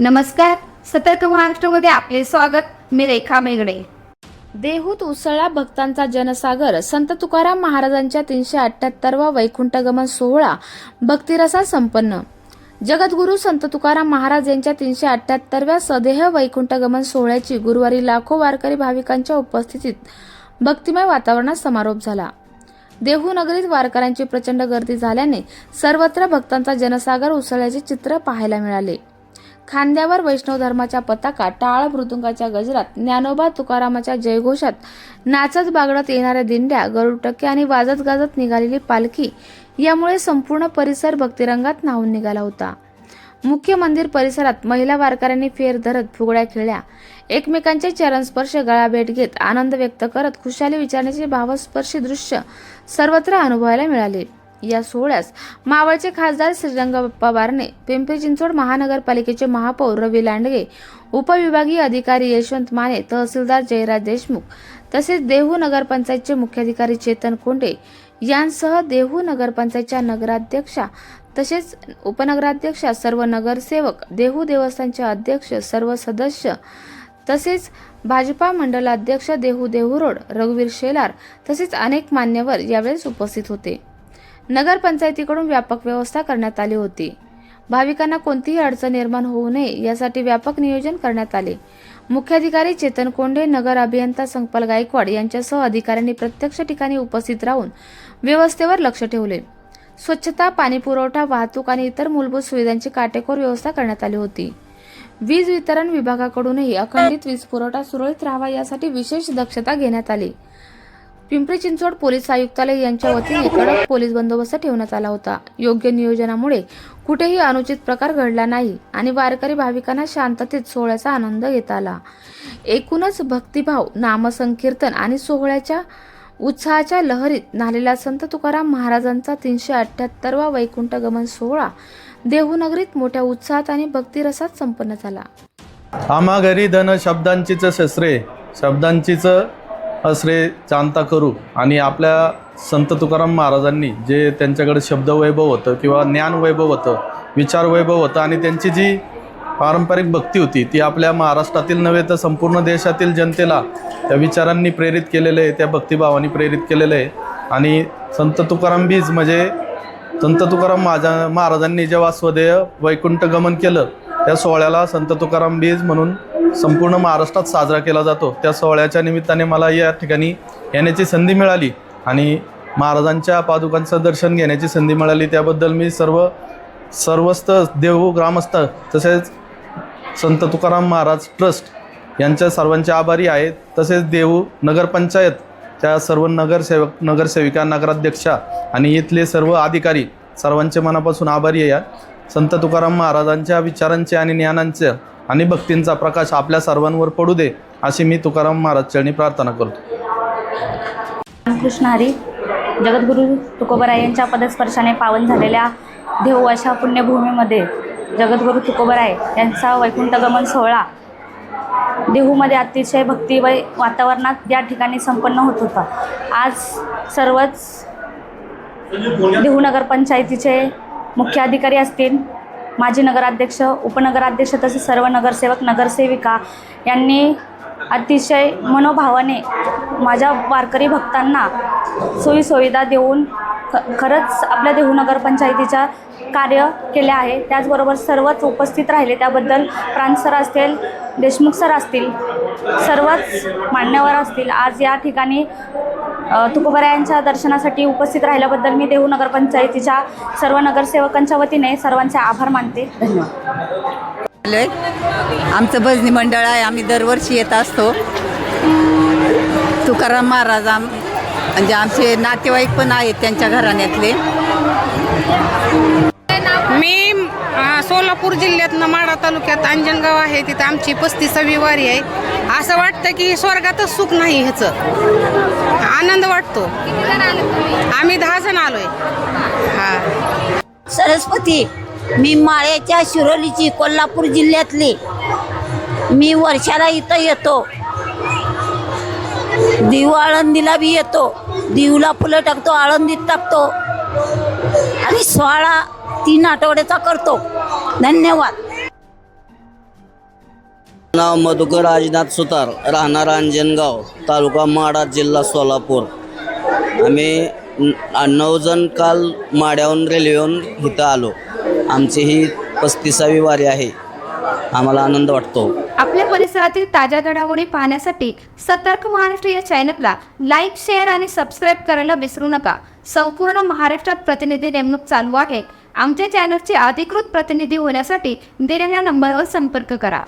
नमस्कार, सतर्क महाराष्ट्रामध्ये आपले स्वागत. मी रेखा मेगडे. देहूत उसळला भक्तांचा जनसागर. संत तुकाराम महाराजांच्या 378वा वैकुंठगमन सोहळा भक्तिरसात संपन्न. जगद्गुरू संत तुकाराम महाराज यांच्या 378व्या सदेह वैकुंठगमन सोहळ्याची गुरुवारी लाखो वारकरी भाविकांच्या उपस्थितीत भक्तिमय वातावरणात समारोप झाला. देहू नगरीत वारकऱ्यांची प्रचंड गर्दी झाल्याने सर्वत्र भक्तांचा जनसागर उसळल्याचे चित्र पाहायला मिळाले. खांद्यावर वैष्णव धर्माच्या पताका, टाळ मृदुंगाच्या गजरात, ज्ञानोबा तुकारामाच्या जयघोषात नाचत बागडत येणाऱ्या दिंड्या, गरुड टक्के आणि वाजत गाजत निघालेली पालखी यामुळे संपूर्ण परिसर भक्तिरंगात न्हाऊन निघाला होता. मुख्य मंदिर परिसरात महिला वारकऱ्यांनी फेर धरत फुगड्या खेळल्या. एकमेकांचे चरणस्पर्श, गळाभेट घेत आनंद व्यक्त करत खुशाली विचारण्याचे भावस्पर्शी दृश्य सर्वत्र अनुभवायला मिळाले. या सोहळ्यास मावळचे खासदार श्रीरंगप्पा बारणे, पिंपरी चिंचवड महानगरपालिकेचे महापौर रवी लांडगे, उपविभागीय अधिकारी यशवंत माने, तहसीलदार जयराज देशमुख तसेच देहू नगरपंचायतचे मुख्याधिकारी चेतन कोंडे यांसह देहू नगरपंचायतच्या नगराध्यक्षा तसेच उपनगराध्यक्षा, सर्व नगरसेवक, देहू देवस्थानचे अध्यक्ष, सर्व सदस्य तसेच भाजपा मंडलाध्यक्ष देहू रोड रघुवीर शेलार तसेच अनेक मान्यवर यावेळेस उपस्थित होते. नगरपंचायतीकडून व्यापक व्यवस्था करण्यात आली होती. भाविकांना कोणतीही अडचण निर्माण होऊ नये यासाठी व्यापक नियोजन करण्यात आले. मुख्याधिकारी चेतन कोंडे, नगर अभियंता संकपाल गायकवाड यांच्यासह अधिकाऱ्यांनी प्रत्यक्ष ठिकाणी उपस्थित राहून व्यवस्थेवर लक्ष ठेवले. स्वच्छता, पाणी पुरवठा, वाहतूक आणि इतर मूलभूत सुविधांची काटेकोर व्यवस्था करण्यात आली होती. वीज वितरण विभागाकडूनही अखंडित वीज पुरवठा सुरळीत राहावा यासाठी विशेष दक्षता घेण्यात आली. पिंपरी चिंचवड पोलीस आयुक्तालय यांच्या वतीने कडक पोलीस बंदोबस्त ठेवण्यात आला होता. योग्य नियोजनामुळे कुठेही अनुचित प्रकार घडला नाही आणि वारकरी भाविकांना शांततेत सोहळ्याचा आनंद घेता आला. एकूणच भक्तिभाव, नामसंकीर्तन आणि सोहळ्याच्या उत्साहाच्या लहरीत न्हालेला संत तुकाराम महाराजांचा 378वा वैकुंठगमन सोहळा देहू नगरीत मोठ्या उत्साहात आणि भक्तिरसात संपन्न झाला. आम्हा घरी धन शब्दांचीच शस्त्रे, शब्दांचीच असरे चांता करू. आणि आपल्या संत तुकाराम महाराजांनी जे त्यांच्याकडे शब्द वैभव होतं किंवा ज्ञान वैभव होतं, विचार वैभव होतं आणि त्यांची जी पारंपरिक भक्ती होती ती आपल्या महाराष्ट्रातील नव्हे तर संपूर्ण देशातील जनतेला त्या विचारांनी प्रेरित केलेलं आहे, त्या भक्तिभावाने प्रेरित केलेलं आहे. आणि संत तुकाराम बीज म्हणजे संत तुकाराम महाराजांनी जेव्हा स्वदेह वैकुंठ गमन केलं त्या सोहळ्याला संत तुकाराम बीज म्हणून संपूर्ण महाराष्ट्रात साजरा केला जातो. त्या सोहळ्याच्या निमित्ताने मला या ठिकाणी येण्याची संधी मिळाली आणि महाराजांच्या पादुकांचं दर्शन घेण्याची संधी मिळाली. त्याबद्दल मी सर्वस्त देहू ग्रामस्थ तसेच संत तुकाराम महाराज ट्रस्ट यांच्या सर्वांचे आभारी आहेत. तसेच देहू नगरपंचायत त्या सर्व नगरसेवक, नगरसेविका, नगराध्यक्षा आणि इथले सर्व अधिकारी सर्वांचे मनापासून आभारी आहे. संत तुकाराम महाराजांच्या विचारांचे आणि ज्ञानांचे आणि भक्तींचा प्रकाश आपल्या सर्वांवर पडू दे अशी मी तुकाराम महाराज चरणी प्रार्थना करतो. कृष्ण हरी. जगद्गुरू तुकोबराय यांच्या पदस्पर्शाने पावन झालेल्या देहू अशा पुण्यभूमीमध्ये जगद्गुरू तुकोबराय यांचा वैकुंठगमन सोहळा देहूमध्ये अतिशय भक्तिमय वातावरणात या ठिकाणी संपन्न होत होता. आज सर्वच देहू नगरपंचायतीचे मुख्य अधिकारी असतील, माजी नगराध्यक्ष, उपनगराध्यक्ष तसेच सर्व नगरसेवक, नगरसेविका यांनी अतिशय मनोभावाने माझ्या वारकरी भक्तांना सोयीसुविधा देऊन खरंच आपल्या देहू नगरपंचायतीच्या कार्य केले आहे. त्याचबरोबर सर्वच उपस्थित राहिले त्याबद्दल प्रांत सर असतील, देशमुख सर असतील, सर्वच मान्यवर असतील. आज या ठिकाणी तुकोबरायांच्या दर्शनासाठी उपस्थित राहिल्याबद्दल मी देहू नगरपंचायतीच्या सर्व नगरसेवकांच्या वतीने सर्वांचे आभार मानते. धन्यवाद. आमचं भजनी मंडळ आहे, आम्ही दरवर्षी येत असतो. तुकाराम महाराज म्हणजे आमचे नातेवाईक पण आहेत त्यांच्या घराण्यातले. मी सोलापूर जिल्ह्यातनं माढा तालुक्यात अंजनगाव आहे, तिथं आमची 35वी वारी आहे. असं वाटतं की स्वर्गातच सुख नाही, ह्याचं आनंद वाटतो. आम्ही 10 जण आलोय. सरस्वती, मी माळ्याच्या शिरोलीची, कोल्हापूर जिल्ह्यातली. मी वर्षाला इथं येतो. देहू आळंदीला बी येतो. देहूला फुलं टाकतो, आळंदीत टाकतो आणि सोहळा 3 आठवड्याचा करतो. धन्यवाद. नाव मधुकर राजनाथ सुतार, राहणार अंजनगाव, तालुका माडा, जिल्हा सोलापूर. आम्ही 9 जण काल माड्याहून रेल्वेहून इथं आलो. आमची ही 35वी वारी आहे. आम्हाला आनंद वाटतो. आपल्या परिसरातील ताज्या घडामोडी पाहण्यासाठी सतर्क महाराष्ट्र या चॅनलला लाईक, शेअर आणि सबस्क्राईब करायला विसरू नका. संपूर्ण महाराष्ट्रात प्रतिनिधी नेमणूक चालू आहे. आमच्या चॅनलचे अधिकृत प्रतिनिधी होण्यासाठी दिलेल्या नंबरवर संपर्क करा.